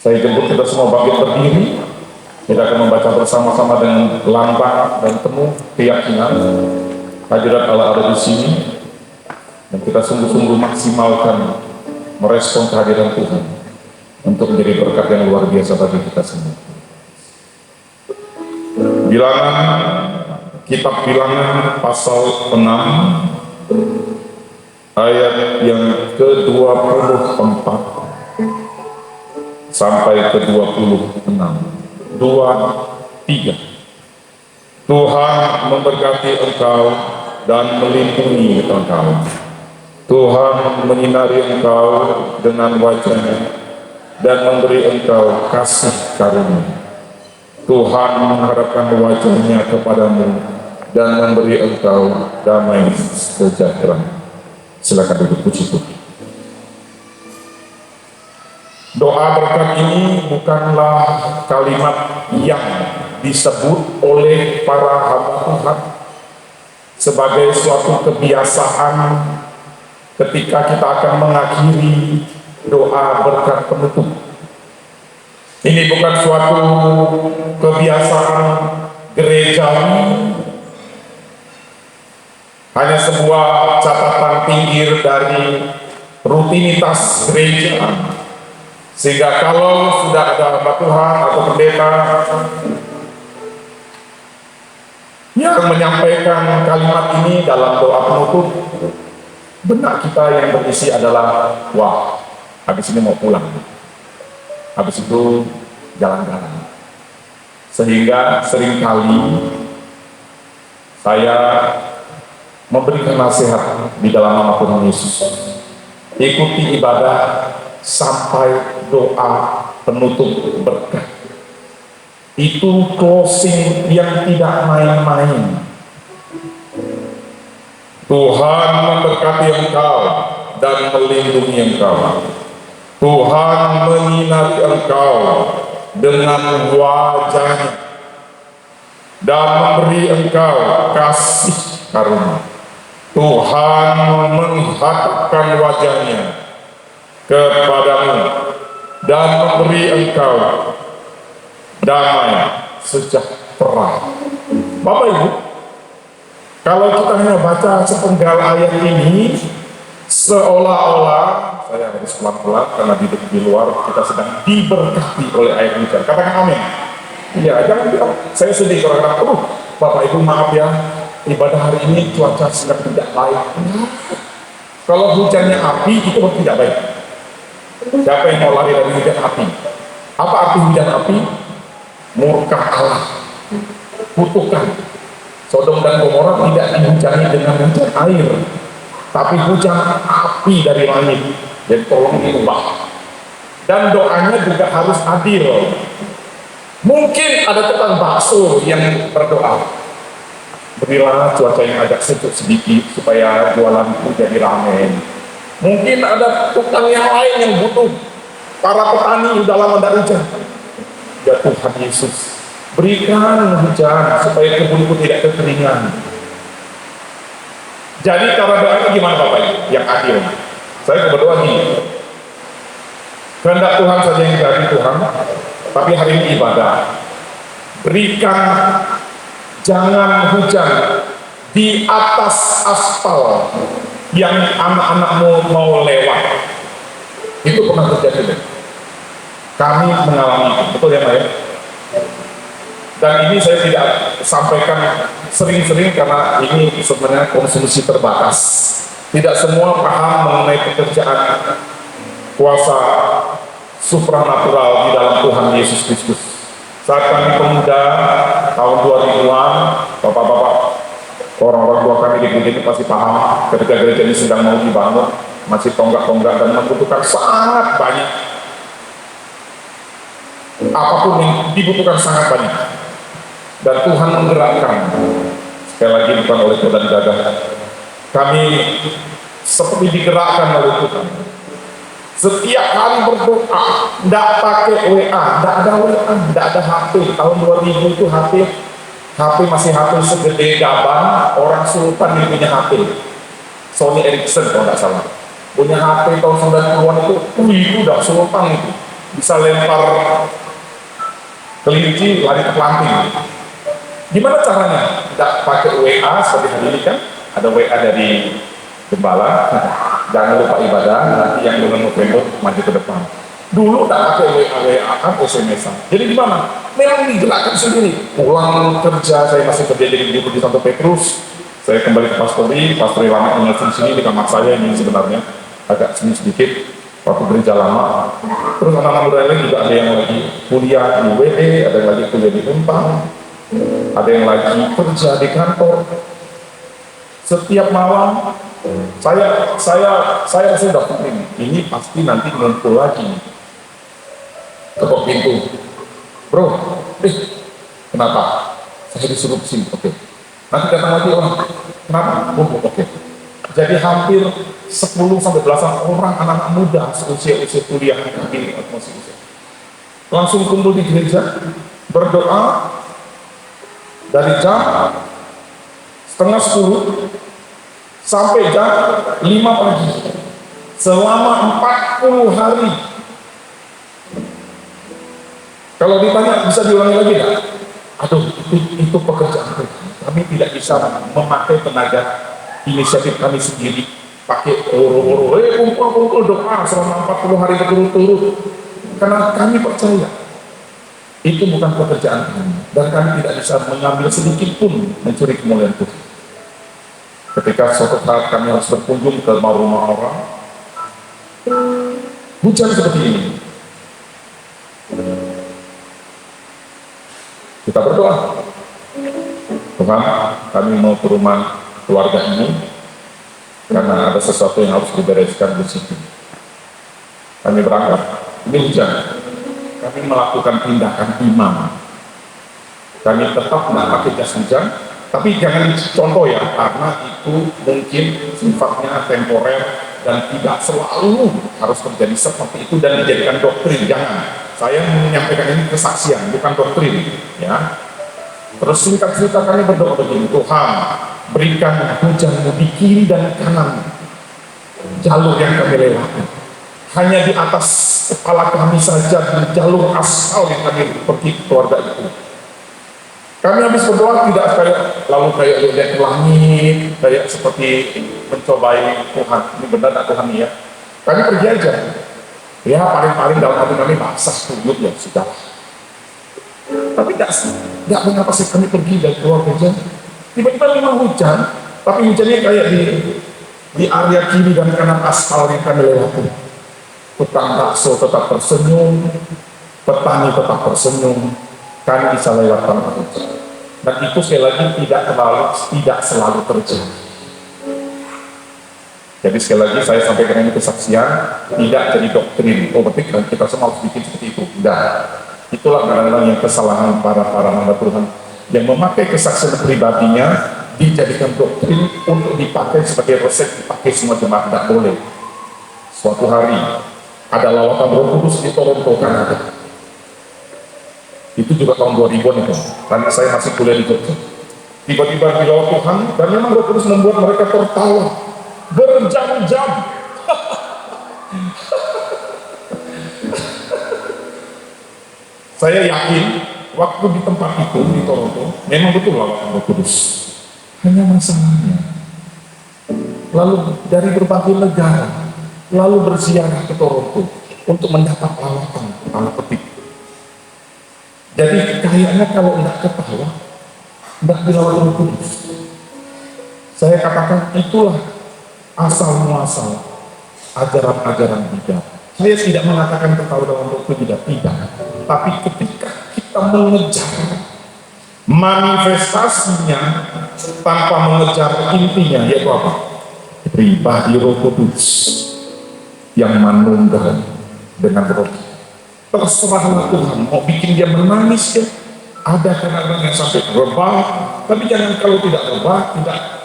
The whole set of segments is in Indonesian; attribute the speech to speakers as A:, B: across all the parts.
A: Saya jemput kita semua bangkit berdiri. Kita akan membaca bersama-sama dengan lantang dan penuh keyakinan hadirat Allah ada di sini, dan kita sungguh-sungguh maksimalkan merespon kehadiran Tuhan untuk menjadi berkat yang luar biasa bagi kita semua. Bilangan, kitab Bilangan pasal 6 ayat yang ke-24 sampai ke-26. 2, 3. Tuhan memberkati engkau dan melindungi engkau. Tuhan menyinari engkau dengan wajah-Nya dan memberi engkau kasih karunia. Tuhan mengharapkan wajah-Nya kepadamu dan memberi engkau damai sejahtera. Silakan duduk, puji Tuhan. Doa berkat ini bukanlah kalimat yang disebut oleh para hamba Tuhan sebagai suatu kebiasaan ketika kita akan mengakhiri doa berkat penutup. Ini bukan suatu kebiasaan gerejawi, hanya sebuah catatan pinggir dari rutinitas gereja, sehingga kalau sudah ada hamba Tuhan atau pendeta yang menyampaikan kalimat ini dalam doa penutup, benak kita yang berisi adalah, wah, habis ini mau pulang, habis itu jalan-jalan. Sehingga seringkali saya memberikan nasihat di dalam nama Tuhan Yesus, ikuti ibadah sampai doa penutup berkat. Itu closing yang tidak main-main. Tuhan memberkati engkau dan melindungi engkau. Tuhan menyinari engkau dengan wajah-Nya dan memberi engkau kasih karunia. Tuhan menghadapkan wajah-Nya kepadamu dan memberi engkau damai sejahtera. Bapak Ibu, kalau kita hanya baca sepenggal ayat ini, seolah-olah, saya harus pelan-pelan karena di luar kita sedang diberkati oleh air hujan. Katakan amin. Iya, jangan bilang saya sedih karena Bapak Ibu maaf ya, ibadah hari ini cuaca sedang tidak baik. Kalau hujannya api itu tidak baik. Siapa yang mau lari dari hujan api? Apa arti hujan api? Murka Allah. Kutukan. Sodom dan Gomora tidak dihujani dengan hujan air, tapi hujan api dari langit. Jadi tolong diubah. Dan doanya juga harus adil. Mungkin ada tukang bakso yang berdoa, berilah cuaca yang agak sejuk sedikit supaya jualanku jadi ramai. Mungkin ada tukang yang lain yang butuh, para petani udah lama tidak hujan. Ya Tuhan Yesus, berikan hujan supaya kebunku tidak kekeringan. Jadi cara doanya gimana Bapak Ibu? Yang adil. Saya berdoa nih, kehendak Tuhan saja yang jadi Tuhan, tapi hari ini ibadah. Berikan, jangan hujan di atas aspal yang anak-anakmu mau lewat. Itu pernah terjadi. Kami mengalami itu, betul ya Mbak ya? Dan ini saya tidak sampaikan sering-sering karena ini sebenarnya konsumsi terbatas. Tidak semua paham mengenai pekerjaan kuasa supranatural di dalam Tuhan Yesus Kristus. Saat kami pemuda tahun 2000-an, bapak-bapak, orang-orang tua kami di gereja ini pasti paham ketika gereja ini sedang mau dibangun, masih tonggak-tonggak dan membutuhkan sangat banyak. Apapun yang dibutuhkan sangat banyak. Dan Tuhan menggerakkan, sekali lagi bukan oleh badan gagah, kami seperti digerakkan oleh Tuhan. Setiap kali berdoa, tidak pakai WA, tidak ada WA, tidak ada HP. Tahun 2000 itu HP masih HP segede gaban, orang sultan yang punya HP. Sony Ericsson kalau tidak salah. Punya HP tahun 90-an itu udah sultan itu. bisa lempar kelinci lari ke pelanting. Gimana caranya? Tidak pakai WA seperti hari ini kan, ada WA dari gembala, jangan lupa ibadah, nanti yang dengan november maju ke depan. Dulu tak pakai WA kan SMS-an. Jadi gimana? Memang digerakkan sendiri. Pulang kerja, saya masih kerja jadi guru di Santo Petrus. Saya kembali ke pastori lama tinggal di sini di kamar saya ini sebenarnya agak sini sedikit waktu gereja lama. Terus anak-anak muda lain juga ada yang lagi kuliah di WE, ada yang lagi kuliah di Unpad, ada yang lagi kerja di kantor. Setiap malam saya sudah pikir ini pasti nanti ngumpul lagi. Ketok pintu, bro, kenapa? Saya disuruh kesini, oke. Nanti datang lagi orang, kenapa? Oke. Jadi hampir 10 sampai belasan orang anak-anak muda seusia kuliah ini atmosfer. Langsung kumpul di gereja, berdoa dari jam setengah 10 sampai jam 5 pagi selama 40 hari. Kalau ditanya bisa diulangi lagi nggak? Aduh, itu pekerjaan kami tidak bisa memakai tenaga inisiatif kami sendiri, pakai kumpul doa selama 40 hari berturut-turut, karena kami percaya itu bukan pekerjaan kami dan kami tidak bisa mengambil sedikit pun mencuri kemuliaan Tuhan. Ketika suatu saat kami harus berkunjung ke rumah orang, hujan seperti ini, kita berdoa, Tuhan, kami mau ke rumah keluarga ini karena ada sesuatu yang harus dibereskan di situ. Kami berangkat, ini hujan, kami melakukan tindakan imam. Kami tetap tidak pakai jas hujan, tapi jangan contoh ya, karena itu mungkin sifatnya temporer dan tidak selalu harus terjadi seperti itu dan dijadikan doktrin. Jangan. Saya menyampaikan ini kesaksian, bukan doktrin, ya. Terus singkat cerita kami berdoa begini, Tuhan berikan hujanmu di kiri dan kanan jalur yang kami lewati. Hanya di atas kepala kami saja di jalur aspal yang kami pergi ke keluarga itu. Kami habis berdoa tidak kayak lihat ke langit, kayak seperti mencobai Tuhan. Ini benar tak Tuhan ya? Kami pergi aja. Ya paling-paling dalam hati kami basah tuyuk ya sudah. Tapi tidak mengapa sih kami pergi dari keluar kerja. Tiba-tiba memang hujan, tapi hujannya kayak di area kiri dan kanan aspal yang kami lewati. Tukang bakso tetap tersenyum, petani tetap tersenyum, kami bisa lewat tanpa hujan. Dan itu sekali lagi tidak selalu terjadi. Jadi sekali lagi saya sampaikan ini kesaksian, tidak jadi doktrin. Oh berarti kita semua harus bikin seperti itu. Tidak. Itulah kadang-kadang yang kesalahan para hamba Tuhan yang memakai kesaksian pribadinya dijadikan doktrin untuk dipakai sebagai resep, dipakai semua jemaat. Tidak boleh. Suatu hari ada lawatan Roh Kudus di Toronto, Kanada. Itu juga tahun 2000-an itu, karena saya masih kuliah di Jogja. Tiba-tiba dilawat Tuhan dan memang Roh Kudus membuat mereka tertawa berjam-jam. Saya yakin waktu di tempat itu di Toronto memang betul lawatan Roh Kudus. Hanya masalahnya, lalu dari berbagai negara lalu berziarah ke Toronto untuk mendapat lawatan tanda petik. Jadi kayaknya kalau tidak ketawa, tidak dilawat Roh Kudus. Saya katakan itulah asal muasal ajaran-ajaran bidah. Saya tidak mengatakan ketawa dalam Roh Kudus tidak. Tapi ketika kita mengejar manifestasinya tanpa mengejar intinya, yaitu apa? Pribadi Roh Kudus yang menunggang dengan roh. Terserahlah Tuhan mau bikin dia menangis ya. Ada kadang-kadang yang sampai rebah, tapi jangan kalau tidak rebah,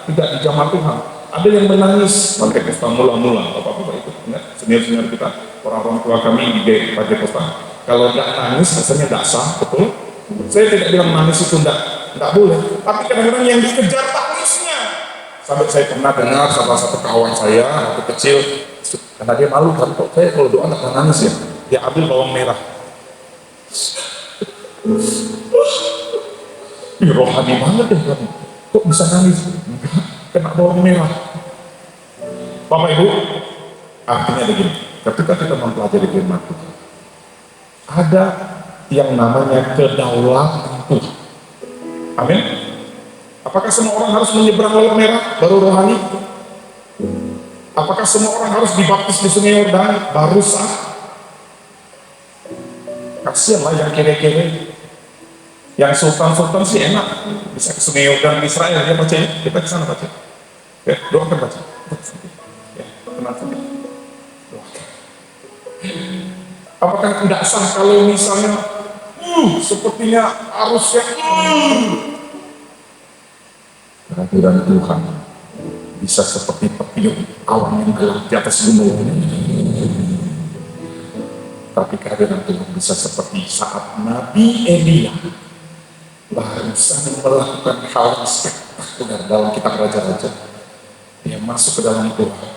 A: tidak di zaman Tuhan. Ada yang menangis sampai pesta mula-mula, apa-apa itu. Senior-senior kita, orang-orang tua kami di Pagi Pesta. Kalau tidak nangis, rasanya tidak sah, betul? Saya tidak bilang nangis itu tidak boleh, tapi kadang-kadang yang dikejar tangisnya. Sampai saya pernah dengar salah satu kawan saya waktu kecil, karena dia malu kan, kok saya kalau doa tidak nangis ya. dia ambil bawang merah. Ih, rohani banget deh kamu. Kok bisa nangis? Enggak, kena bawang merah. Bapak Ibu, artinya begini, ketika kita mempelajari firman Tuhan, ada yang namanya kedaulatan Tuhan. Amin. Apakah semua orang harus menyeberang laut merah baru rohani? Apakah semua orang harus dibaptis di Sungai Yordan baru sah? Kasianlah yang kere-kere, yang sultan-sultan sih enak, bisa ke Sungai Yordan Israel, dia baca ya, kita ke sana baca. Ya, doakan baca. Ya, tenang saja. Doakan. Apakah tidak sah kalau misalnya, sepertinya arusnya, kehadiran Tuhan bisa seperti petiung awan yang gelap di atas gunung. Tapi kehadiran Tuhan bisa seperti saat Nabi Elia barusan melakukan hal yang spektakuler dalam kitab Raja-Raja. Dia masuk ke dalam Tuhan.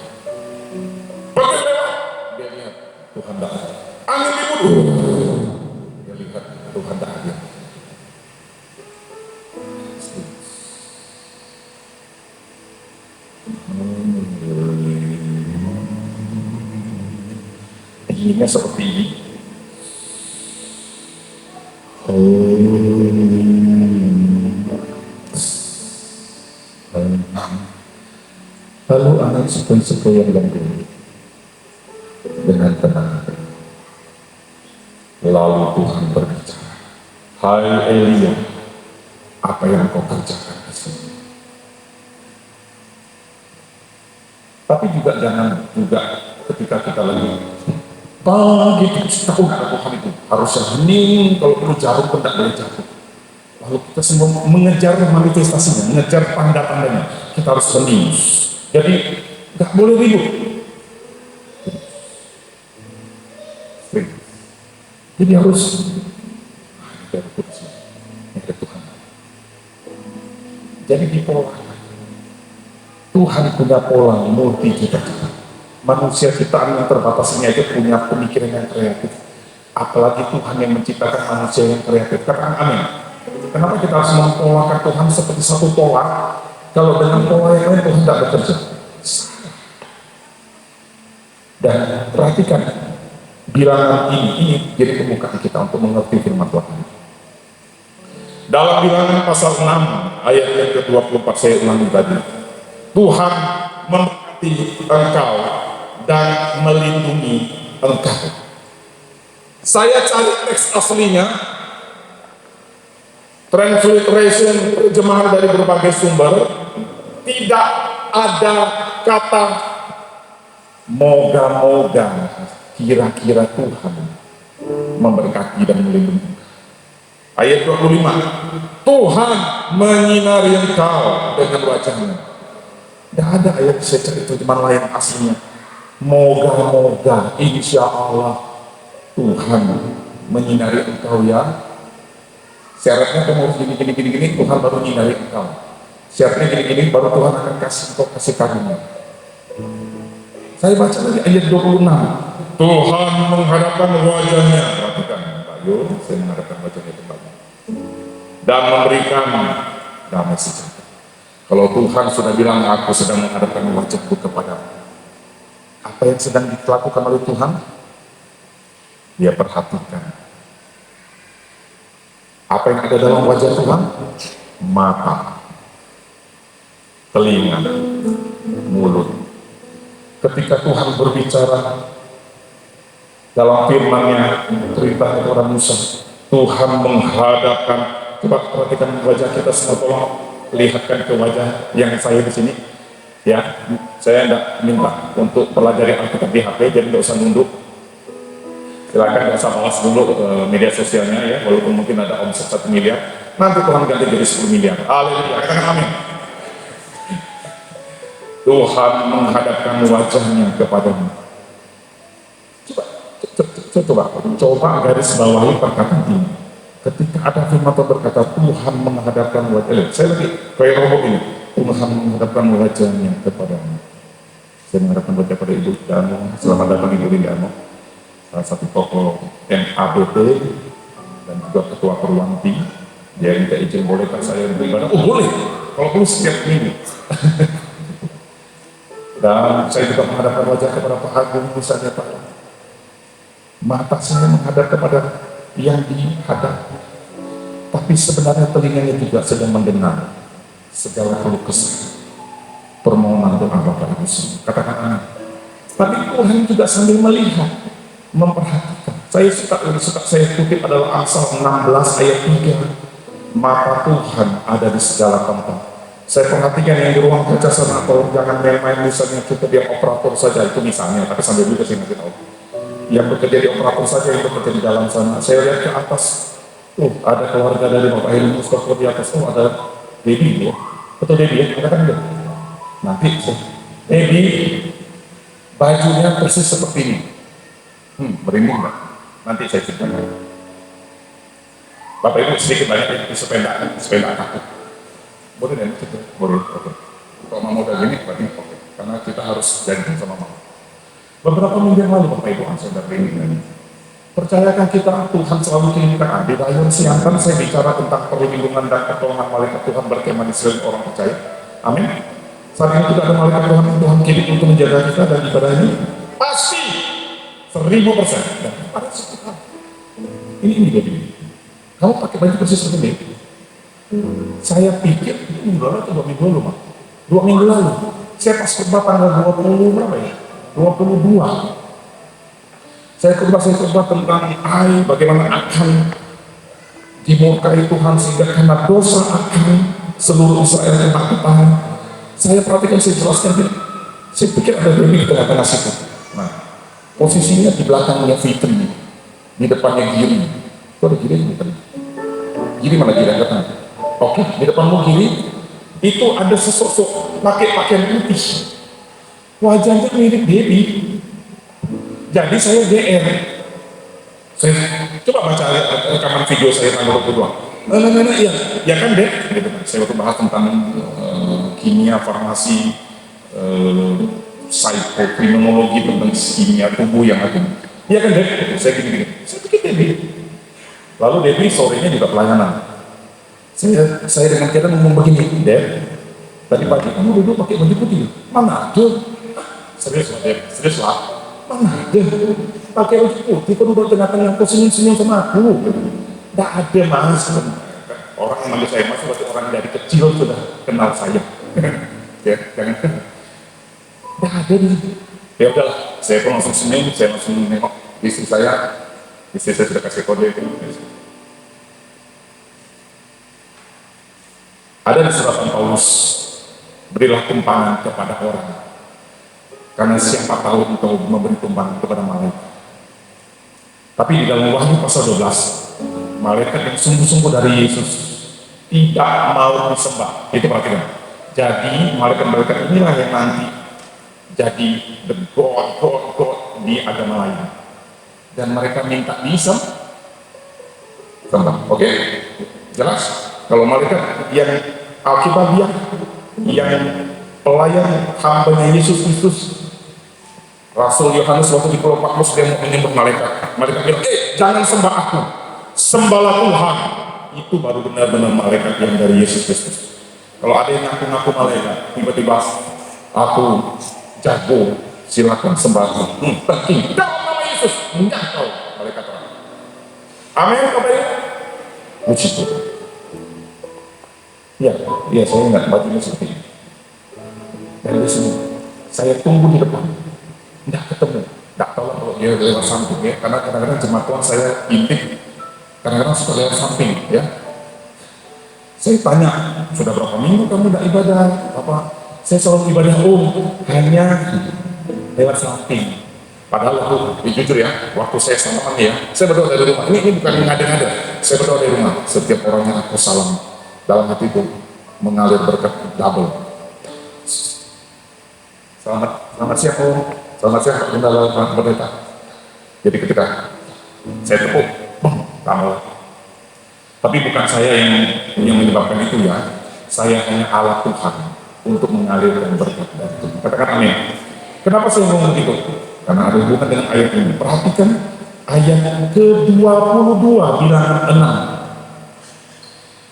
A: Dia lihat Tuhan tidak ada. Angin dibunuh. Dia lihat Tuhan tidak ada. Dinginnya seperti ini. Lalu anak sepoi-sepoi yang lembut dengan tenang. Lalu Tuhan berbicara, hai Elia, apa yang kau kerjakan di sini? Tapi juga jangan juga ketika kita lagi pagi tahu nggak Tuhan itu harusnya hening, kalau perlu jarum pun tidak boleh jatuh. Lalu kita semua mengejar manifestasinya, mengejar tanda-tandanya, kita harus hening. Jadi nggak boleh ribut. Jadi harus ada Tuhan. Jadi dipolakan. Tuhan punya pola multi cita-cita. Manusia ciptaan yang terbatas ini aja punya pemikiran yang kreatif. Apalagi Tuhan yang menciptakan manusia yang kreatif. Katakan amin. Kenapa kita harus mempolakan Tuhan seperti satu pola? Kalau dengan pola yang lain Tuhan tidak bekerja. Dan perhatikan bilangan ini jadi pembukaan kita untuk mengerti firman Tuhan. Dalam bilangan pasal 6 ayat yang ke-24 saya ulangi tadi. Tuhan memberkati engkau dan melindungi engkau. Saya cari teks aslinya, transliteration terjemahan dari berbagai sumber, tidak ada kata moga-moga kira-kira Tuhan memberkati dan melindungi. Ayat 25, Tuhan menyinari engkau dengan wajahnya. Tidak ada ayat secara terjemahan lain aslinya. Moga-moga insya Allah Tuhan menyinari engkau ya. Syaratnya kamu harus gini, Tuhan baru menyinari engkau. Syaratnya gini, baru Tuhan akan kasih engkau kasih karunia. Saya baca lagi ayat 26. Tuhan menghadapkan wajahnya. Perhatikan Pak Yul, saya menghadapkan wajahnya kembali. Dan memberikan damai sejahtera. Kalau Tuhan sudah bilang, aku sedang menghadapkan wajahku kepadamu. Apa yang sedang dilakukan oleh Tuhan? Dia perhatikan. Apa yang ada dalam wajah Tuhan? Mata, telinga, mulut. Ketika Tuhan berbicara dalam firman-Nya, perintah kepada Musa, Tuhan menghadapkan. Coba perhatikan wajah kita semua, tolong lihatkan ke wajah yang saya di sini. Ya, saya tidak minta untuk pelajari Alkitab di HP, jadi tidak usah nunduk. Silakan tidak usah balas dulu media sosialnya ya, walaupun mungkin ada omset 1 miliar, nanti Tuhan ganti jadi 10 miliar. Haleluya, katakan amin. Tuhan menghadapkan wajahnya kepadamu. Coba garis bawahi perkataan ini. Ketika ada firman Tuhan berkata Tuhan menghadapkan wajahnya, saya lagi kayak robot ini. Tuhan menghadapkan wajahnya kepadamu. Saya menghadapkan wajah pada Ibu Dano. Selamat datang Ibu Dano. salah satu tokoh MABT dan juga ketua Perwanti. Dia minta izin, bolehkah saya beribadah? Oh boleh, kalau perlu setiap minggu. Dan saya juga menghadapkan wajah kepada Pak Agung, misalnya Pak, mata saya menghadap kepada yang dihadap, tapi sebenarnya telinganya juga sedang mendengar segala keluh kesah permohonan doa Bapak Ibu semua. Katakan amin. Tapi Tuhan juga sambil melihat, memperhatikan. Saya suka saya kutip adalah Amsal 16 ayat 3. Mata Tuhan ada di segala tempat. Saya perhatikan yang di ruang kerja sana, tolong jangan main-main, misalnya kita dia operator saja, itu misalnya, tapi sambil juga saya ngasih tahu. Yang bekerja di operator saja, yang bekerja di dalam sana. Saya lihat ke atas, ada keluarga dari Bapak Heri Mustafa di atas, ada Debbie ya, betul Debbie ya, katakan dia. Nanti, Debbie, bajunya persis seperti ini. Merinding nggak? Nanti saya ceritakan. Bapak Ibu sedikit banyak itu sepeda takut. Boleh dan itu boleh. Oke. Kalau mau udah gini, berarti oke. Karena kita harus janjian sama mama. Beberapa minggu yang lalu Bapak Ibu saya ini. Percayakan kita Tuhan selalu kirimkan di dalam siangkan saya bicara tentang perlindungan dan pertolongan malaikat Tuhan berkemah di selain orang percaya. Amin. Saat ini tidak ada malaikat Tuhan kirim untuk menjaga kita dan ibadah ini pasti 1000%. Dan ada sesuatu. Ini jadi. Kamu pakai baju persis seperti ini. Saya pikir itu minggu lalu atau 2 minggu lalu, Mak. 2 minggu lalu. Saya pas khotbah tanggal 20 berapa ya? 22. Saya khotbah tentang bagaimana akan dimurkai Tuhan sehingga karena dosa akan seluruh Israel ketakutan. Saya perhatikan, saya jelaskan. Saya pikir ada Debbie di tengah-tengah situ. Nah, posisinya di belakangnya Fitri, di depannya Giri. Itu ada Giri ini tadi. Giri mana Giri yang datang? Oke, di depanmu Giri itu ada sesosok pakai pakaian putih. Wajahnya mirip Debbie. Jadi saya GR. Saya coba baca rekaman video saya tanggal 22. Iya, ya kan Dek? Gitu. Saya waktu bahas tentang kimia, farmasi, psikokriminologi tentang kimia tubuh yang aku. Iya kan Dek? Saya gini-gini. Saya pikir Debbie. Lalu Debbie sorenya juga pelayanan. Saya dengan kita ngomong begini, Dek. Tadi pagi kamu dulu pakai baju putih. Mana ada? Serius lah, Dek. Serius lah. Mana ada? Pakai baju putih, kan udah tengah-tengah kau senyum-senyum sama aku. Tidak ada mas. Orang yang manggil saya mas, berarti orang dari kecil sudah kenal saya. Ya, jangan. Tidak ada nih. Ya udahlah, saya pun langsung senyum, saya langsung nengok istri saya sudah kasih kode. Ada di surat Paulus, berilah tumpangan kepada orang, karena siapa tahu engkau memberi tumpangan kepada malaikat. Tapi di dalam Wahyu pasal 12, malaikat yang sungguh-sungguh dari Yesus tidak mau disembah. Itu perhatikan. Jadi malaikat-malaikat inilah yang nanti jadi the God di agama lain. Dan mereka minta disembah. Oke? Jelas? Kalau malaikat yang Alkitabiah, yang pelayan hambanya Yesus Kristus, Rasul Yohanes waktu di Pulau Patmos dia mau menyembah malaikat. Malaikat bilang, jangan sembah aku, sembahlah Tuhan. Itu baru benar-benar malaikat yang dari Yesus Kristus. Kalau ada yang ngaku-ngaku malaikat, tiba-tiba aku jago, silakan sembah aku. Penting, dalam nama Yesus, menyangkau malaikat orang. Amin, Bapak Ibu. Puji Tuhan. Ya, saya ingat bajunya seperti ini. Dan di sini, saya tunggu di depan. Tidak ketemu, tidak tahu kalau dia lewat samping ya, karena kadang-kadang jemaat Tuhan saya intip, kadang-kadang suka lewat samping ya. Saya tanya, sudah berapa minggu kamu tidak ibadah? Bapak, saya selalu ibadah hanya lewat samping. Padahal waktu, jujur ya, waktu saya sama ya, saya berdoa dari rumah. Ini bukan ngada-ngada, saya berdoa dari rumah. Setiap orang yang aku salam, dalam hati itu mengalir berkat double. Selamat siang Om. Selamat siang Pak Gembala Pak Pendeta. Jadi ketika saya tepuk, tambah. Tapi bukan saya yang menyebabkan itu ya. Saya hanya alat Tuhan untuk mengalirkan berkat dari Tuhan. Katakan amin. Kenapa saya ngomong begitu? Karena ada hubungan dengan ayat ini. Perhatikan ayat ke-22 bilangan 6.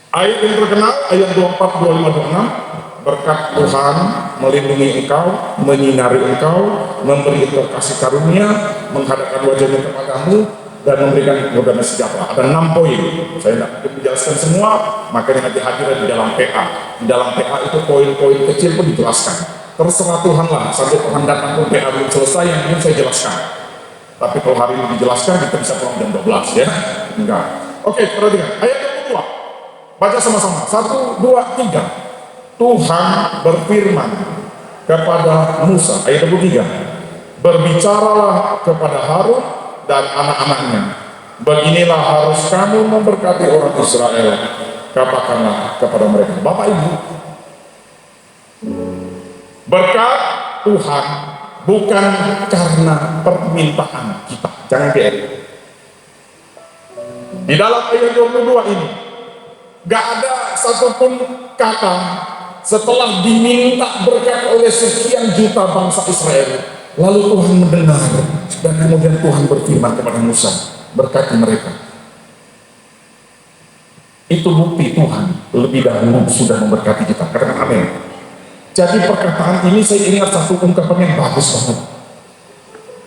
A: Ayat yang terkenal, ayat 24, 25, 26. Berkat Tuhan melindungi engkau, menyinari engkau, memberi engkau kasih karunia, menghadapkan wajahnya kepadamu, dan memberikan kemudahan sejahtera. Ada 6 poin. Saya tidak menjelaskan semua, makanya nanti hadir di dalam PA. Di dalam PA itu poin-poin kecil pun dijelaskan. Terserah Tuhan lah, sampai Tuhan datang pun PA belum selesai, yang ingin saya jelaskan. Tapi kalau hari ini dijelaskan, kita bisa pulang jam 12 ya. Enggak. Oke, perhatikan. Ayat yang kedua. Baca sama-sama. 1, 2, 3. Tuhan berfirman kepada Musa, ayat 23, berbicaralah kepada Harun dan anak-anaknya, beginilah harus kamu memberkati orang Israel, katakanlah kepada mereka. Bapak Ibu, berkat Tuhan bukan karena permintaan kita, jangan GR. Di dalam ayat 22 ini gak ada satupun kata setelah diminta berkat oleh sekian juta bangsa Israel, lalu Tuhan mendengar dan kemudian Tuhan berfirman kepada Musa, berkati mereka. Itu bukti Tuhan lebih dahulu sudah memberkati kita. Katakan amin. Jadi perkataan ini saya ingat satu ungkapan yang bagus banget.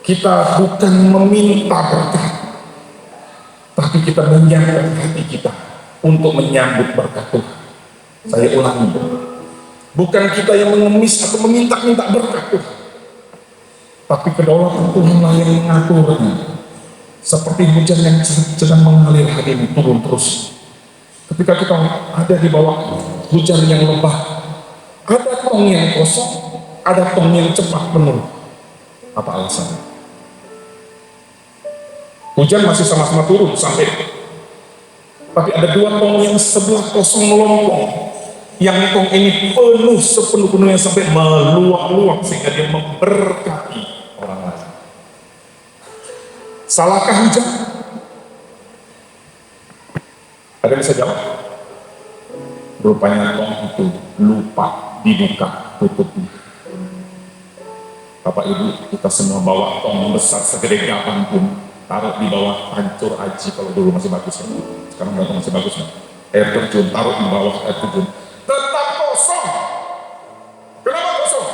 A: Kita bukan meminta berkat, tapi kita menyiapkan hati kita untuk menyambut berkat Tuhan. Saya ulangi, bukan kita yang mengemis atau meminta-minta berkat Tuhan, tapi kedaulatan Tuhanlah yang mengaturnya. Seperti hujan yang sedang mengalir hari ini turun terus. Ketika kita ada di bawah hujan yang lebat, ada tong yang kosong, ada tong yang cepat penuh. Apa alasannya? Hujan masih sama-sama turun sampai, tapi ada 2 tong yang sebelah kosong melompong. Yang tong ini penuh sepenuh-penuhnya sampai meluap-luap sehingga dia memberkati orang lain. Salahkah hujan? Ada yang bisa jawab? Rupanya tong itu lupa dibuka tutupnya. Bapak Ibu, kita semua bawa tong besar segede gaban pun, taruh di bawah hancur aji. Kalau dulu masih bagus ya, sekarang nggak masih bagus ya. Air terjun, taruh di bawah air terjun, tetap kosong. Kenapa kosong?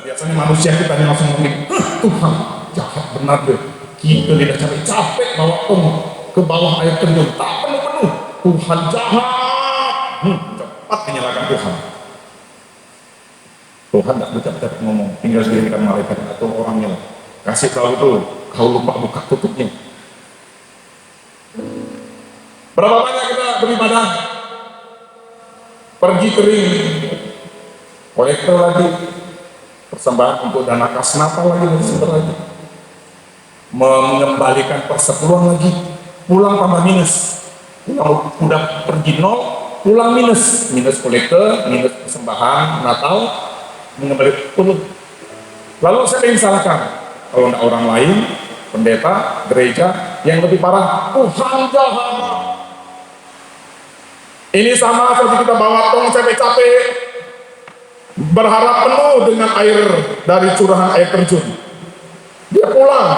A: Biasanya manusia kita yang langsung ngomong, Tuhan jahat benar deh, kita tidak capek bawa tong ke bawah air terjun, tak penuh-penuh. Tuhan jahat. Cepat menyalahkan Tuhan. Tuhan tidak bercakap ngomong, tinggal kirimkan malaikat atau orangnya lah. Kasih tahu itu, kau lupa buka tutupnya. Berapa banyak kita beribadah? Pergi kering, kolektor lagi, persembahan untuk dana kas Natal lagi, sebentar lagi, mengembalikan persepuluhan lagi, pulang tambah minus. Udah pergi nol, pulang minus kolektor, minus persembahan Natal, mengembalikan penuh. Lalu saya ingin salahkan, kalau tidak orang lain, pendeta, gereja, yang lebih parah, Tuhan jahat. Ini sama seperti kita bawa tong capek-capek, berharap penuh dengan air dari curahan air terjun. Dia pulang,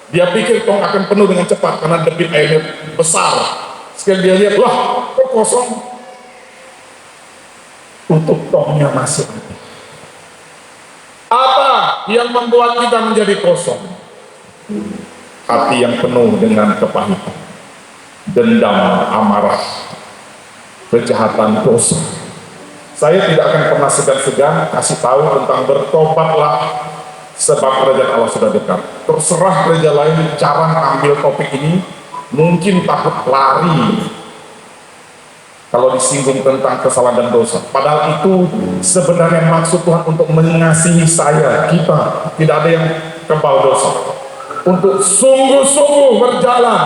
A: dia pikir tong akan penuh dengan cepat karena debit airnya besar. Sekali dia lihat, wah, kok kosong? Tutup tongnya masih ada. Apa yang membuat kita menjadi kosong? Hati yang penuh dengan kepahitan, dendam, amarah, kejahatan, dosa. Saya tidak akan pernah segan-segan kasih tahu tentang bertobatlah sebab kerajaan Allah sudah dekat. Terserah gereja lain jarang ambil topik ini, mungkin takut lari kalau disinggung tentang kesalahan dan dosa. Padahal itu sebenarnya maksud Tuhan untuk mengasihi saya, kita. Tidak ada yang kebal dosa. Untuk sungguh-sungguh berjalan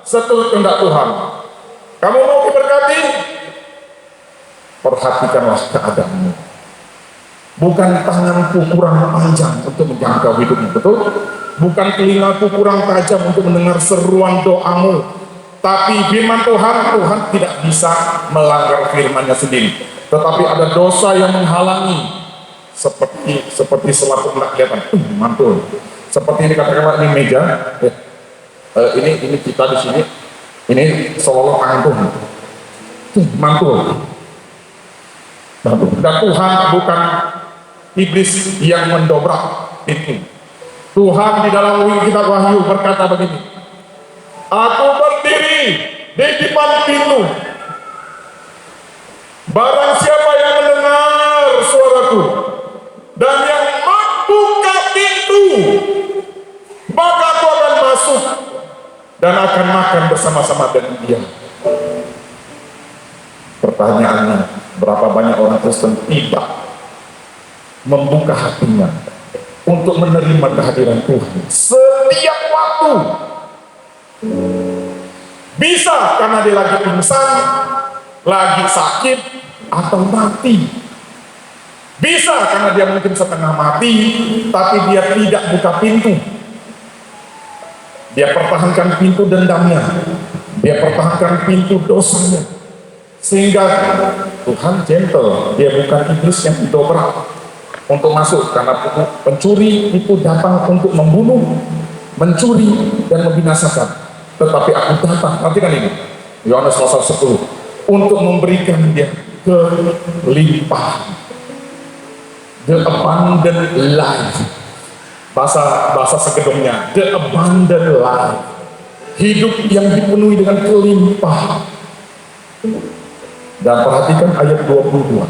A: seturut kehendak Tuhan. Kamu mau diberkati? Perhatikanlah keadaanmu. Bukan tanganku kurang panjang untuk menjangkau hidupmu, betul? Bukan telingaku kurang tajam untuk mendengar seruan doamu. Tapi firman Tuhan tidak bisa melanggar firman-Nya sendiri. Tetapi ada dosa yang menghalangi. Seperti selaput nggak kelihatan, mantul. Seperti ini katakanlah ini meja. Ini kita di sini, ini seolah tangan Tuhan, mantul. Dan Tuhan bukan iblis yang mendobrak pintu. Tuhan di dalam kitab Wahyu berkata begini, aku berdiri di depan pintu, barang siapa yang mendengar suaraku dan yang membuka pintu, maka aku akan masuk dan akan makan bersama-sama dengan dia. Pertanyaannya, berapa banyak orang Kristen tidak membuka hatinya untuk menerima kehadiran Tuhan setiap waktu? Bisa karena dia lagi pingsan, lagi sakit, atau mati. Bisa karena dia mungkin setengah mati, tapi dia tidak buka pintu. Dia pertahankan pintu dendamnya, dia pertahankan pintu dosanya, sehingga Tuhan gentle. Dia bukan iblis yang didobrak untuk masuk, karena pencuri itu datang untuk membunuh, mencuri, dan membinasakan. Tetapi aku datang, nantikan ini, Yohanes pasal 10, untuk memberikan dia kelimpahan, the abundant life. Bahasa segedongnya, the abundant life, hidup yang dipenuhi dengan kelimpahan. Dan perhatikan ayat 22.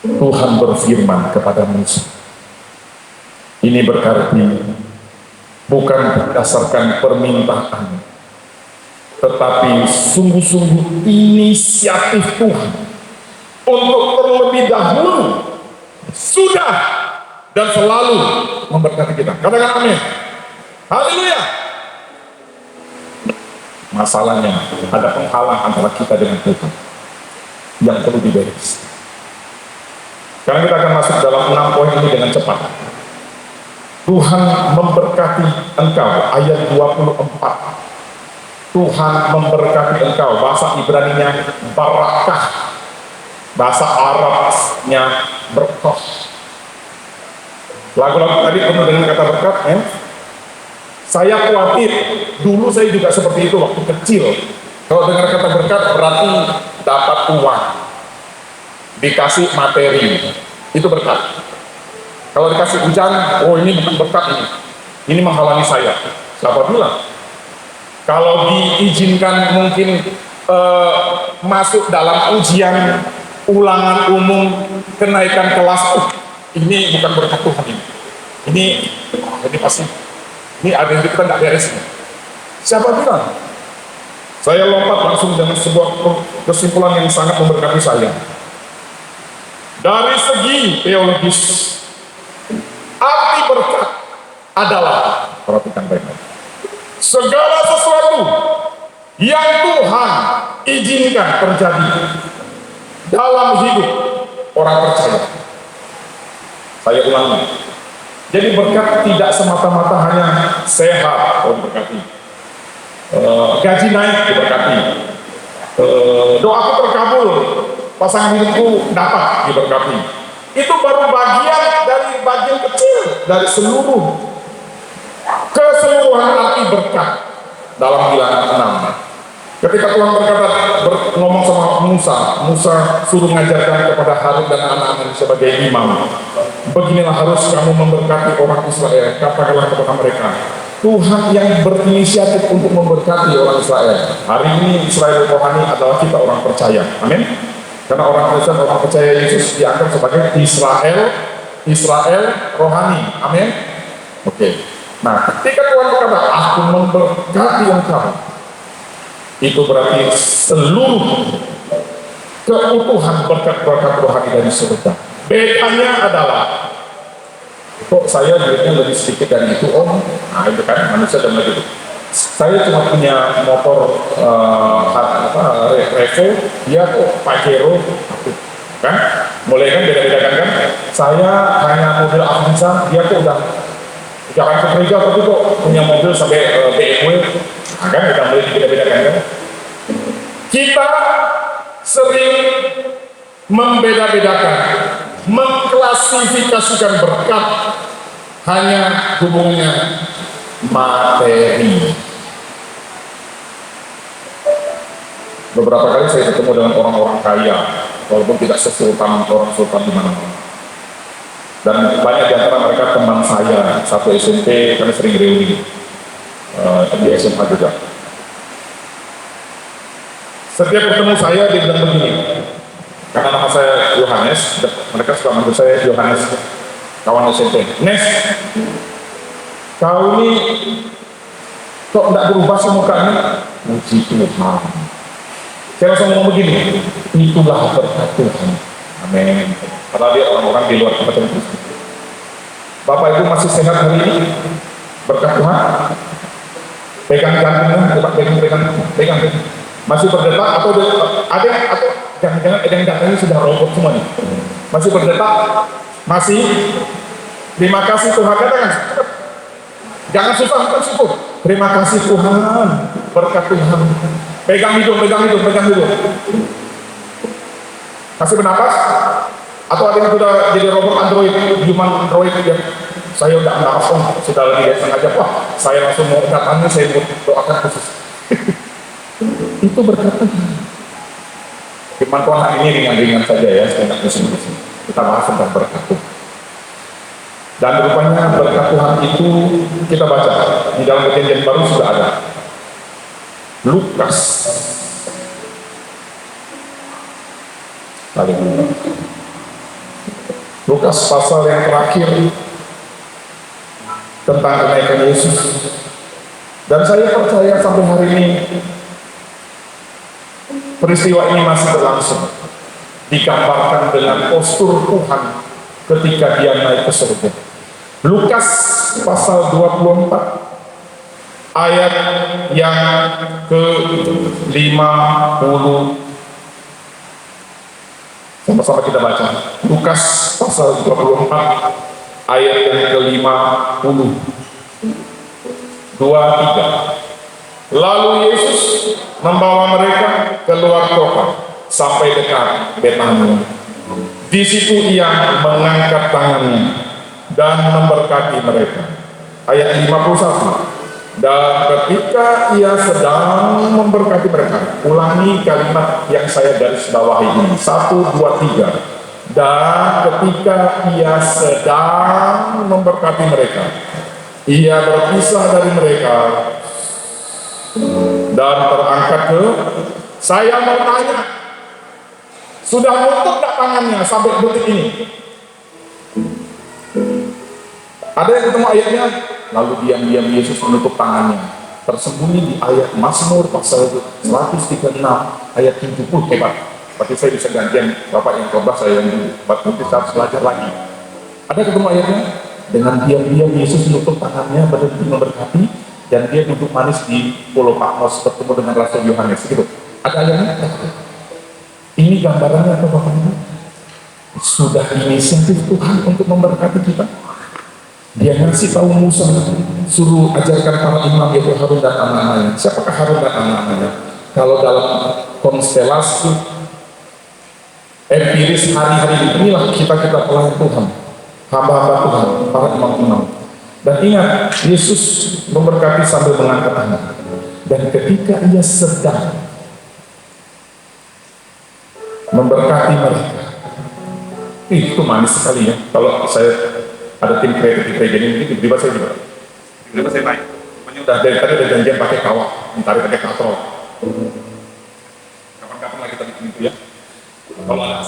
A: Tuhan berfirman kepada Musa. Ini berarti bukan berdasarkan permintaan, tetapi sungguh-sungguh inisiatif Tuhan untuk terlebih dahulu, sudah, dan selalu memberkati kita. Katakan amin. Haleluya. Masalahnya ada penghalang antara kita dengan Tuhan yang perlu diberes. Sekarang kita akan masuk dalam 6 poin ini dengan cepat. Tuhan memberkati engkau, ayat 24. Tuhan memberkati engkau, bahasa Ibraninya barakah, bahasa Arabnya berkah. Lagu-lagu tadi penuh dengan kata berkat, ya. Saya khawatir, dulu saya juga seperti itu waktu kecil. Kalau dengar kata berkat berarti dapat uang, dikasih materi, itu berkat. Kalau dikasih hujan, oh ini bukan berkat ini menghalangi saya. Siapa bilang? Kalau diizinkan mungkin masuk dalam ujian ulangan umum kenaikan kelas, ini bukan berkat Tuhan ini pasti ini ada yang kita nggak beres. Siapa bilang? Saya lompat langsung dengan sebuah kesimpulan yang sangat memberkati saya. Dari segi teologis, arti berkat adalah, perhatikan baik-baik, segala sesuatu yang Tuhan izinkan terjadi dalam hidup orang percaya. Saya ulangi. Jadi berkat tidak semata-mata hanya sehat, diberkati. Gaji naik, diberkati. Doaku terkabul, pasangan hidupku dapat, diberkati. Itu baru bagian kecil dari keseluruhan arti berkat dalam Bilangan 6. Ketika Tuhan ngomong sama Musa suruh mengajarkan kepada Harun dan anak-anak sebagai imam. Beginilah harus kamu memberkati orang Israel. Katakanlah kepada mereka, Tuhan yang berinisiatif untuk memberkati orang Israel. Hari ini Israel rohani adalah kita orang percaya. Amin. Karena orang Kristen, orang percaya Yesus dianggap sebagai Israel rohani. Amin. Oke. Nah, ketika Tuhan berkata, aku memberkati engkau, itu berarti seluruh keutuhan berkat-berkat rohani dari surga. Bedanya adalah, kok saya duitnya lebih sedikit dari itu, nah itu kan manusia dan begitu. Saya cuma punya motor Revo, dia kok Pajero, kan? Mulai kan beda-beda kan? Saya hanya mobil Avanza, dia kok udah jangan ke gereja tapi kok punya mobil sampai BMW, kan? Udah mulai beda-beda kan? Kita sering membeda-bedakan, mengklasifikasikan berkat hanya hubungannya materi. Beberapa kali saya ketemu dengan orang-orang kaya, walaupun tidak sesultan orang sultan di mana-mana. Dan banyak di antara mereka teman saya, satu SMP, kami sering reuni di SMA juga. Setiap ketemu saya, dia bilang begini, karena nama saya Yohanes, mereka suka manggil saya Yohanes, kawan SMP. Nes, kau ini kok tidak berubah sih mukanya? Puji Tuhan. Saya langsung ngomong begini, itulah berkat Tuhan. Amin. Karena dia orang-orang di luar kebaikan Kristus. Bapak Ibu masih sehat hari ini? Berkat Tuhan. Pegang jantungnya, pegang. Masih berdetak atau ada atau jangan-jangan jantungnya sudah robot semua nih? Masih berdetak? Masih? Terima kasih Tuhan, katakan. Jangan susah untuk syukur. Terima kasih Tuhan, berkat Tuhan. Pegang hidung. Masih bernapas? Atau ada yang sudah jadi robot Android, human Android ya? Saya udah langsung, sudah lagi sengaja, wah saya langsung mau datangnya, saya mau doakan khusus. Itu berkat Tuhan. Firman Tuhan hari ini ringan-ringan saja ya, saya tidak pusing-pusing. Kita bahas tentang berkat Tuhan. Dan rupanya berkat Tuhan itu kita baca di dalam perjanjian baru sudah ada. Lukas. Lukas pasal yang terakhir tentang kenaikan Yesus. Dan saya percaya sampai hari ini peristiwa ini masih berlangsung, digambarkan dengan postur Tuhan ketika dia naik ke surga. Lukas pasal 24 ayat yang ke-50. Sama-sama kita baca. Lukas pasal 24 ayat yang ke-50. 2-3. Lalu Yesus membawa mereka keluar kota sampai dekat Betania. Di situ ia mengangkat tangannya dan memberkati mereka. Ayat 51. Dan ketika ia sedang memberkati mereka, ulangi kalimat yang saya garis bawahi ini, 1, 2, 3. Dan ketika ia sedang memberkati mereka, ia berpisah dari mereka dan terangkat ke, saya mau tanya, sudah nutup tak tangannya sampai detik ini? Ada yang ketemu ayatnya? Lalu diam-diam Yesus menutup tangannya. Tersembunyi di ayat Mazmur pasal 136 ayat 70. Hebat. Berarti saya bisa gantian Bapak yang khotbah, saya yang nanti harus belajar lagi. Ada ketemu ayatnya? Dengan diam-diam Yesus menutup tangannya, berhenti memberkati, dan dia duduk manis di Pulau Patmos bertemu dengan Rasul Yohanes. Gitu. Ada ayatnya? Ini gambarannya apa Bapak Ibu? Sudah inisiatif Tuhan untuk memberkati kita. Dia ngasih tahu Musa, suruh ajarkan para imam yaitu Harun dan anak-anaknya. Siapakah Harun dan anak-anaknya? Kalau dalam konstelasi empiris hari-hari inilah kita pelayan Tuhan, hamba-hamba Tuhan, para imam-imam. Dan ingat, Yesus memberkati sambil mengangkat tangan. Dan ketika ia sedang memberkati mereka, itu manis sekali ya. Kalau saya ada tim kreatif di gereja ini, tiba-tiba saya juga naik. Pokoknya udah dari tadi udah janjian pakai kawat, ditarik pakai katrol. Kapan-kapan lagi kita bikin itu ya. Kalau ada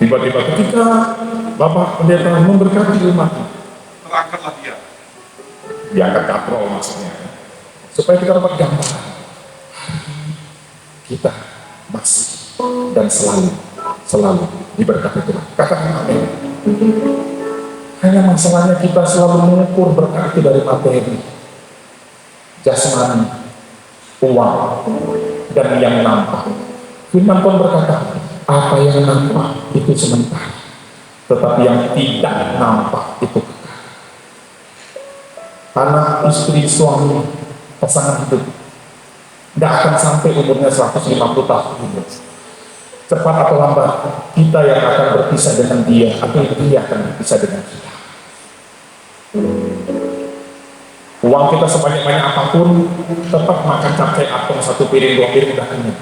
A: tiba-tiba ketika Bapak Pendeta memberkati umat, terangkatlah dia. Diangkat katrol maksudnya. Supaya kita dapat gambaran. Kita masih dan selalu diberkati Tuhan. Katakan amin. Hanya masalahnya kita selalu mengukur berkat dari materi, jasmani, uang, dan yang nampak. Firman Tuhan berkata, apa yang nampak itu sementara, tetapi yang tidak nampak itu kekal. Anak, istri, suami, pasangan hidup tidak akan sampai umurnya 150 tahun. Cepat atau lambat, kita yang akan berpisah dengan dia, atau dia akan berpisah dengan kita. Uang kita sebanyak-banyak apapun, tetap makan capcay atau satu piring, dua piring udah kenyang.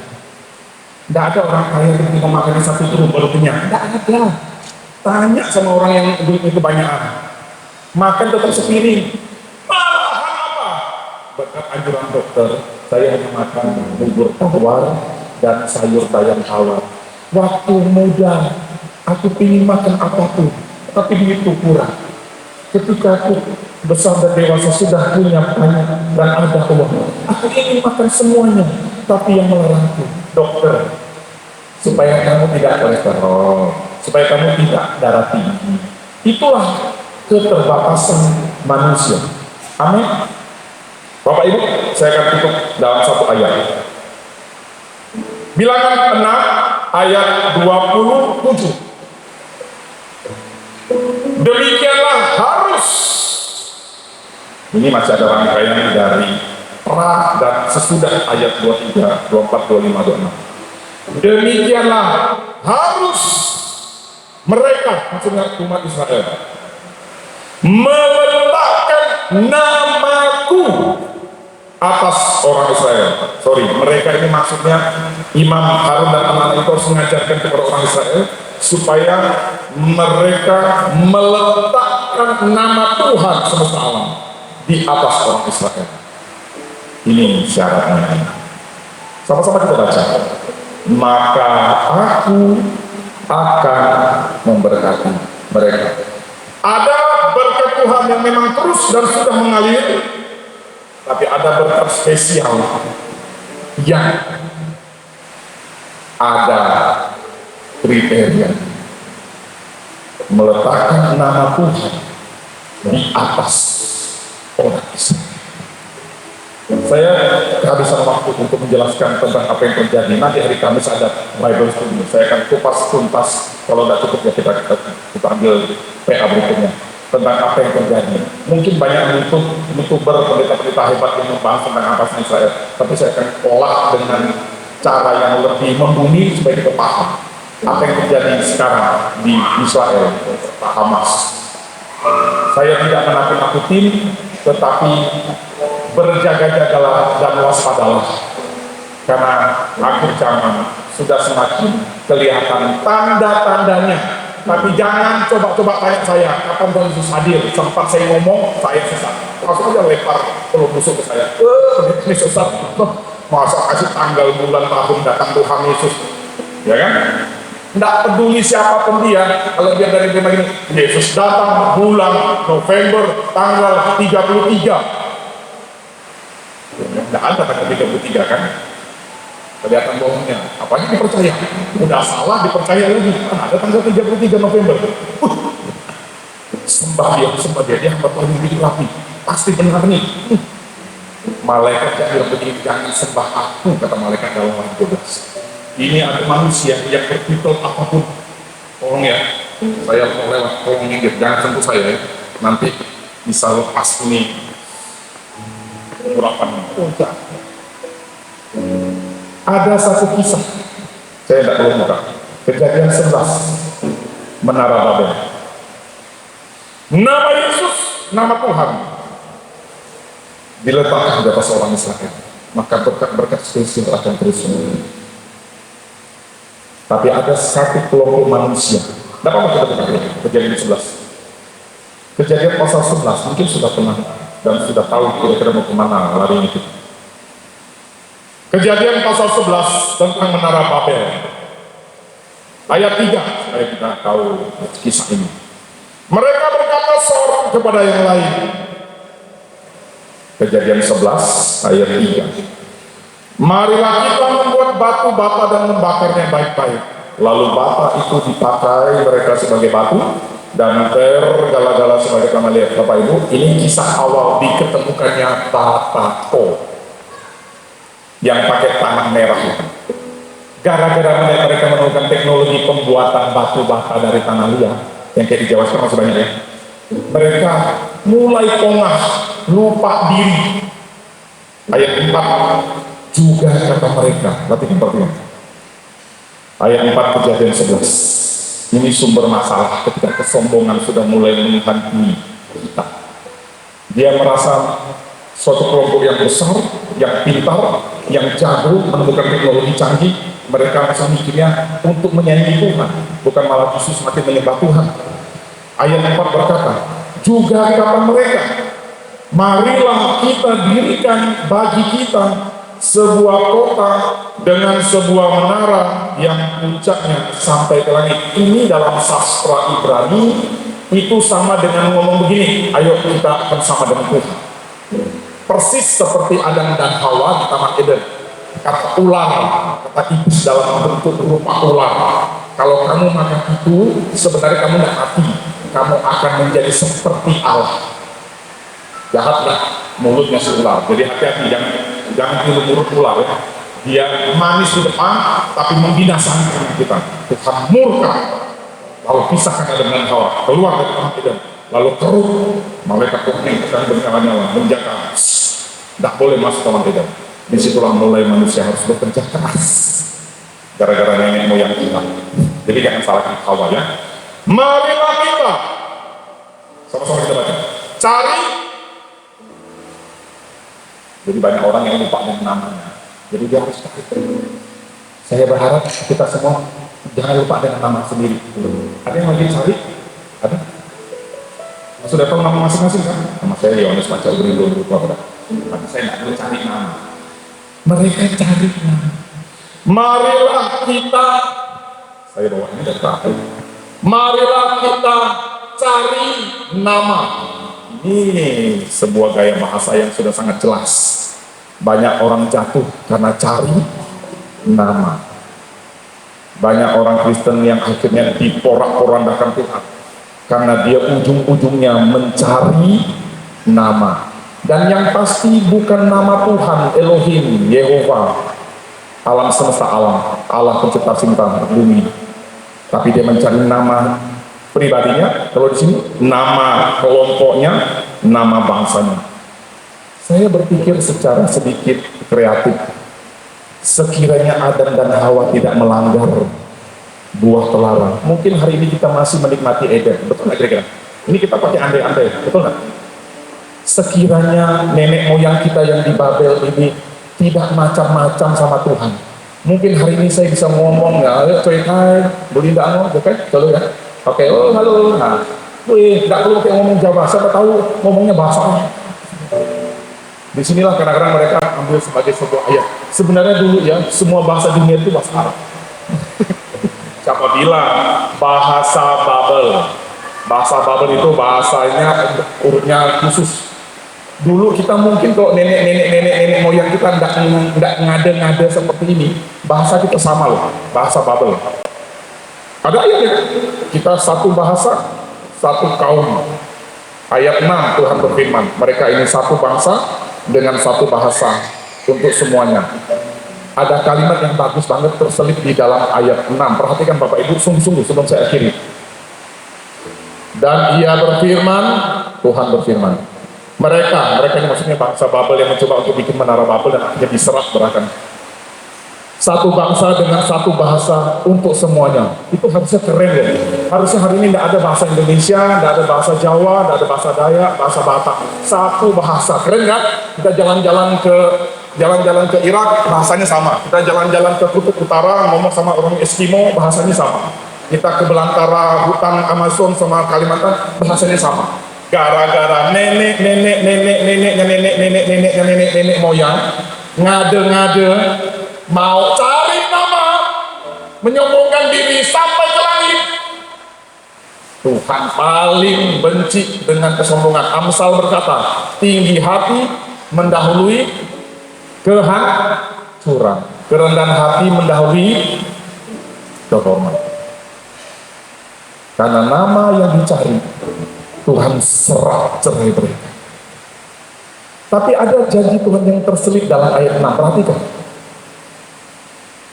A: Tidak ada orang kaya yang makan satu turun baru kenyang. Tidak ada. Tanya sama orang yang duitnya kebanyakan. Makan tetap sepiring. Malahan apa? Berkat anjuran dokter, saya hanya makan bubur tawar dan sayur bayam tawar. Waktu muda, aku ingin makan apapun, tapi duit itu kurang. Ketika aku besar dan dewasa sudah punya banyak dan ada uang, aku ingin makan semuanya, tapi yang melarangku dokter, supaya kamu tidak kolesterol, supaya kamu tidak darah tinggi. Itulah keterbatasan manusia. Amin. Bapak Ibu, saya akan tutup dalam satu ayat. Bilangan 6 ayat 27. Demikianlah harus. Ini masih ada rangkaian dari pra dan sesudah ayat 23, 24, 25, 26. Demikianlah harus mereka, maksudnya umat Israel, meletakkan namaku atas orang Israel. Mereka ini maksudnya Imam Harun dan anak-anak itu harus mengajarkan kepada orang Israel supaya mereka meletakkan nama Tuhan semesta alam di atas orang Israel. Ini syaratnya. Sama-sama kita baca. Maka aku akan memberkati mereka. Ada berkat Tuhan yang memang terus dan sudah mengalir, tapi ada berkat spesial yang ada kriteria meletakkan nama Tuhan di atas orang Israel. Saya kehabisan waktu untuk menjelaskan tentang apa yang terjadi. Nanti hari Kamis ada Bible Study. Saya akan kupas tuntas. Kalau tidak cukup ya kita ambil PA berikutnya tentang apa yang terjadi. Mungkin banyak YouTuber, pendeta-pendeta hebat yang membahas tentang apa Israel. Tapi saya akan olah dengan cara yang lebih membumi supaya kita paham apa yang terjadi sekarang di Israel, Hamas. Saya tidak menakut-nakutin, tetapi berjaga-jagalah dan waspadalah, karena akhir zaman sudah semakin kelihatan tanda-tandanya. Tapi jangan coba-coba tanya saya kapan Tuhan Yesus hadir. Sempat saya ngomong, saya sesat, langsung aja lempar telur busuk ke saya. Ini sesat, masa kasih tanggal, bulan, tahun datang Tuhan Yesus, ya kan? Tidak peduli siapapun dia, kalau dia dari tema ini, Yesus datang bulan November tanggal 33. Tidak ada tanggal 33 kan? Kelihatan bohongnya. Apanya dipercaya? Udah salah dipercaya lagi. Ada tanggal 33 November. Sembah dia hamba Tuhan yang hidup rapi. Pasti benar nih. Malaikat yang bilang begini, jangan sembah aku, kata malaikat dalam Wahyu 12. Ini ada manusia yang bertitel apapun. Tolong ya, saya mau lewat, tolong minggir, jangan sentuh saya ya. Nanti bisa lepas ini urapan. Ada satu kisah, saya tidak perlu buka. Kejadian 11, Menara Babel. Nama Yesus, nama Tuhan, diletakkan di atas orang Israel, maka berkat-berkat spesial akan terus mengalir. Tapi ada satu kelompok manusia. Tidak apa-apa kita buka Kejadian 11. Kejadian pasal 11 mungkin sudah pernah dan sudah tahu kira-kira mau kemana larinya kita. Kejadian pasal 11 tentang Menara Babel. Ayat 3, supaya kita tahu kisah ini. Mereka berkata seorang kepada yang lain. Kejadian 11 ayat 3. Marilah kita membuat batu bata dan membakarnya baik-baik. Lalu bata itu dipakai mereka sebagai batu dan gala-gala sebagai kamar. Lihat Bapak Ibu, ini kisah awal diketemukannya Batako yang pakai tanah merah. Gara-gara mereka menemukan teknologi pembuatan batu bata dari tanah liat yang kayak di Jawa sekarang masih banyak ya, mereka mulai pongah, lupa diri. Ayat 4 juga kata mereka, perhatikan ayat 4 Kejadian 11. Ini sumber masalah ketika kesombongan sudah mulai menghantui kita. Dia merasa suatu kelompok yang besar, yang pintar, yang jago menemukan teknologi canggih. Mereka masih mikirnya untuk menyaingi Tuhan, bukan malah justru semakin menyembah Tuhan. Ayat 4 berkata, juga kata mereka, marilah kita dirikan bagi kita sebuah kota dengan sebuah menara yang puncaknya sampai ke langit. Ini dalam sastra Ibrani itu sama dengan ngomong begini, ayo kita bersama dengan Tuhan. Persis seperti Adam dan Hawa di Taman Eden. Kata ular, kata iblis dalam bentuk rupa ular, kalau kamu makan itu sebenarnya kamu tidak mati, kamu akan menjadi seperti Allah. Jahat ya mulutnya si ular, jadi hati-hati, jangan mulut ular ya. Dia manis di depan tapi membinasakan kita. Tuhan murka lalu pisahkan Adam dan Hawa keluar dari Taman Eden, lalu keruk malaikat Tuhan yang sedang bernyala-nyala menjaga, tidak boleh masuk Taman Eden. Disitulah mulai manusia harus bekerja keras gara-gara nenek moyang kita. Jadi jangan salahkan Hawa ya. Marilah kita sama-sama kita baca, cari. Jadi banyak orang yang lupa dengan namanya, jadi dia harus cari. Saya berharap kita semua jangan lupa dengan nama sendiri. Ada yang lagi cari? Ada? Sudah tahu nama masing-masing kan? Nama saya Yohanes Maca Ugrindo, tapi saya tidak boleh cari nama. Mereka cari nama. Marilah kita, saya bawa ini dari terakhir. Marilah kita cari nama. Ini sebuah gaya bahasa yang sudah sangat jelas. Banyak orang jatuh karena cari nama. Banyak orang Kristen yang akhirnya diporak-porandakan Tuhan karena dia ujung-ujungnya mencari nama. Dan yang pasti bukan nama Tuhan Elohim, Yehova, alam semesta alam, Allah pencipta sinta bumi, tapi dia mencari nama pribadinya. Kalau di sini nama kelompoknya, nama bangsanya. Saya berpikir secara sedikit kreatif, sekiranya Adam dan Hawa tidak melanggar buah terlarang, mungkin hari ini kita masih menikmati Eden. Betul nggak kira-kira? Ini kita pakai andai-andai, betul nggak? Sekiranya nenek moyang kita yang di Babel ini tidak macam-macam sama Tuhan, mungkin hari ini saya bisa ngomong ya, ayo coy hai, boleh ndak ngomong, oke, halo ya, oke, oh halo, nah, wih, nggak perlu kayak ngomong Jawa, siapa tahu ngomongnya bahasa. Disinilah kadang-kadang mereka ambil sebagai sebuah ayat. Sebenarnya dulu ya, semua bahasa dunia itu bahasa Arab. Siapa bilang bahasa Babel? Bahasa Babel itu bahasanya urutnya khusus. Dulu kita mungkin kok nenek moyang kita tidak ngade-ngade seperti ini, bahasa kita sama loh, bahasa Babel. Ada ayatnya, kita satu bahasa, satu kaum. Ayat 6 Tuhan berfirman, mereka ini satu bangsa dengan satu bahasa untuk semuanya. Ada kalimat yang bagus banget terselip di dalam ayat 6. Perhatikan Bapak Ibu sungguh-sungguh sebelum saya akhiri. Dan ia berfirman, Tuhan berfirman, mereka ini maksudnya bangsa Babel yang mencoba untuk bikin menara Babel dan akhirnya diserap berakan. Satu bangsa dengan satu bahasa untuk semuanya. Itu harusnya keren ya. Harusnya hari ini tidak ada bahasa Indonesia, tidak ada bahasa Jawa, tidak ada bahasa Dayak, bahasa Batak. Satu bahasa, keren kan? Kita jalan-jalan ke Irak, bahasanya sama. Kita jalan-jalan ke Kutub Utara, ngomong sama orang Eskimo, bahasanya sama. Kita ke belantara hutan Amazon sama Kalimantan, bahasanya sama. Gara-gara nenek moyang ngade-ngade mau cari nama, menyombongkan diri sampai ke langit. Tuhan paling benci dengan kesombongan. Amsal berkata, tinggi hati mendahului kehancuran, kerendahan hati mendahului kehormatan. Karena nama yang dicari Tuhan serap cerai-berai. Tapi ada janji Tuhan yang terselip dalam ayat 6. Perhatikan.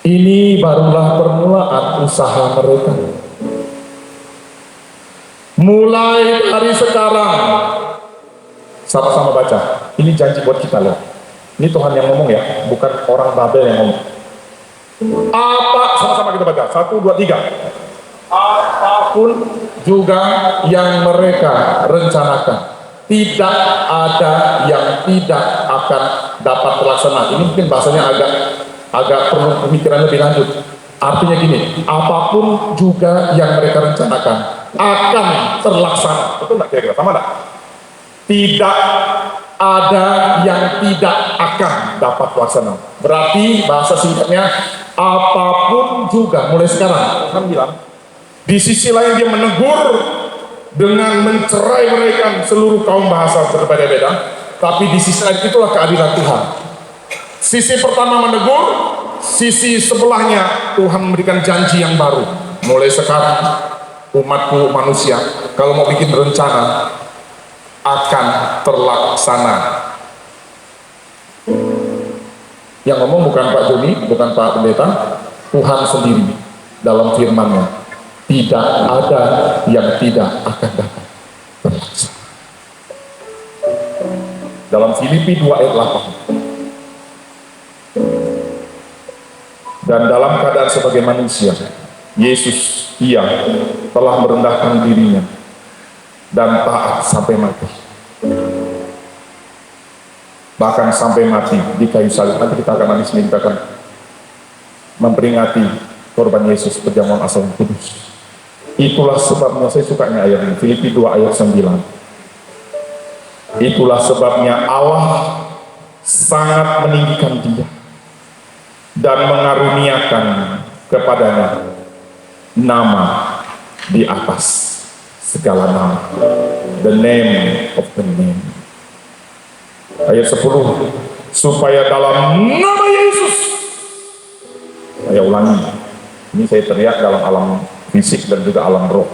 A: Ini barulah permulaan usaha mereka. Mulai dari sekarang, sama-sama baca. Ini janji buat kita loh. Ini Tuhan yang ngomong ya, bukan orang Babel yang ngomong. Apa, sama-sama kita baca. 1, 2, 3. Apapun juga yang mereka rencanakan, tidak ada yang tidak akan dapat terlaksana. Ini mungkin bahasanya agak perlu pemikiran lebih lanjut. Artinya gini, apapun juga yang mereka rencanakan akan terlaksana. Betul nggak kira-kira? Sama nggak? Tidak ada yang tidak akan dapat terlaksana. Berarti bahasa singkatnya, apapun juga mulai sekarang. Tuhan bilang, di sisi lain dia menegur dengan mencerai-beraikan seluruh kaum bahasa berbeda-beda, tapi di sisi lain itulah keadilan Tuhan. Sisi pertama menegur, sisi sebelahnya Tuhan memberikan janji yang baru. Mulai sekarang umatku manusia kalau mau bikin rencana akan terlaksana. Yang ngomong bukan Pak Joni, bukan Pak Pendeta, Tuhan sendiri dalam firman-Nya. Tidak ada yang tidak akan dapat terlaksana. Dalam Filipi 2 ayat 8. Dan dalam keadaan sebagai manusia, Yesus telah merendahkan dirinya dan taat sampai mati. Bahkan sampai mati di kayu salib. Nanti kita akan memperingati korban Yesus perjamuan asal kudus. Itulah sebabnya saya sukanya ayat ini, Filipi 2 ayat 9. Itulah sebabnya Allah sangat meninggikan dia dan mengaruniakan kepadanya nama di atas segala nama. The name of the name. Ayat 10. Supaya dalam nama Yesus. Saya ulangi. Ini saya teriak dalam alam fisik dan juga alam roh.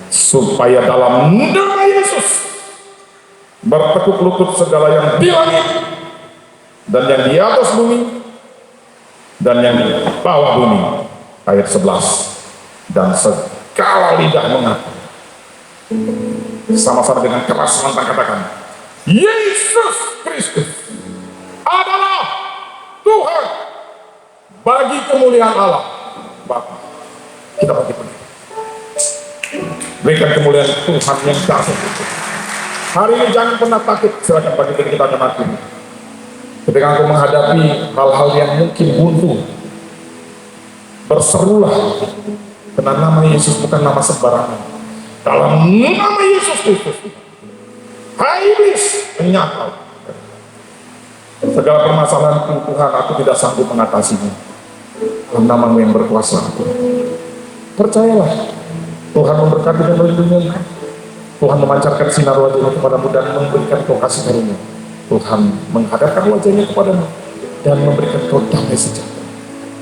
A: Supaya dalam nama Yesus bertekuk lutut segala yang di langit dan yang di atas bumi dan yang di bawah bumi. Ayat 11. Dan segala lidah mengaku sama-sama dengan keras lantang katakan, Yesus Kristus adalah Tuhan, bagi kemuliaan Allah Bapa. Kita bagi penuh. Berikan kemuliaan Tuhan yang dahsyat. Hari ini jangan pernah takut. Silakan bagi diri kita akan mati. Ketika engkau menghadapi hal-hal yang mungkin buntu, berserulah, karena nama Yesus bukan nama sembarangan. Dalam nama Yesus Kristus, hai iblis, menyangkal. Segala permasalahan Tuhan, aku tidak sanggup mengatasinya. Dalam nama-Mu yang berkuasa, percayalah, Tuhan memberkati dan melindungi engkau. Tuhan memancarkan sinar wajah-Nya kepadamu dan memberikan kau kasih karunia. Tuhan menghadapkan wajah-Nya kepadamu dan memberikan kau damai sejahtera.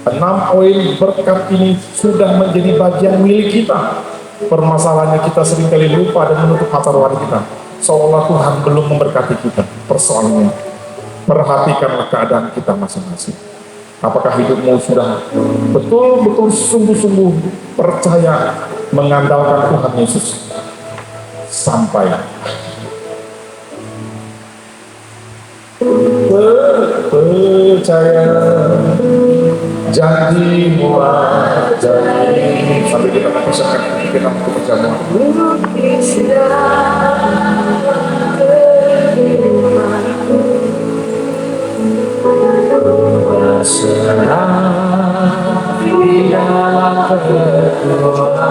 A: 6 poin berkat ini sudah menjadi bagian milik kita. Permasalahannya kita seringkali lupa dan menutup mata rohani kita, seolah Tuhan belum memberkati kita. Persoalannya, perhatikanlah keadaan kita masing-masing. Apakah hidupmu sudah betul-betul sungguh-sungguh percaya mengandalkan Tuhan Yesus sampai percaya janji-Mu jadi. Sampai kita mempersiapkan kita untuk perjamuan. Berserah di dalam perjuanganku,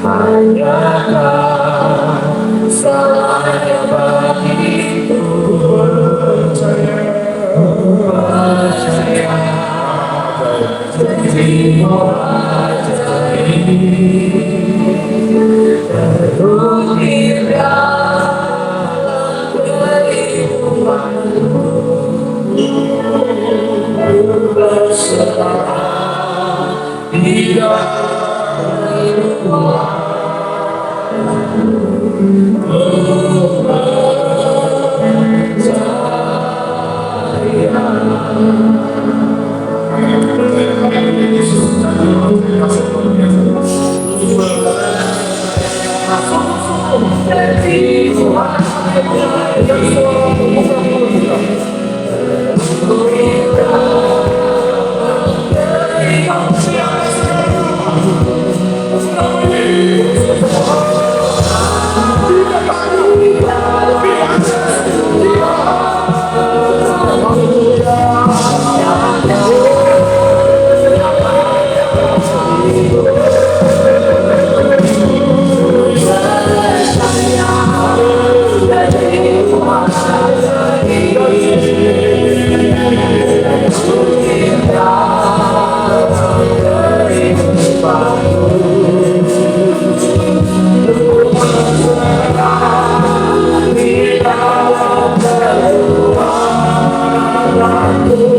A: hanya Kau selamanya bagiku. Percaya janji-Mu ajaib, terukir dalam kehidupanku. Berserah di dalam
B: Aku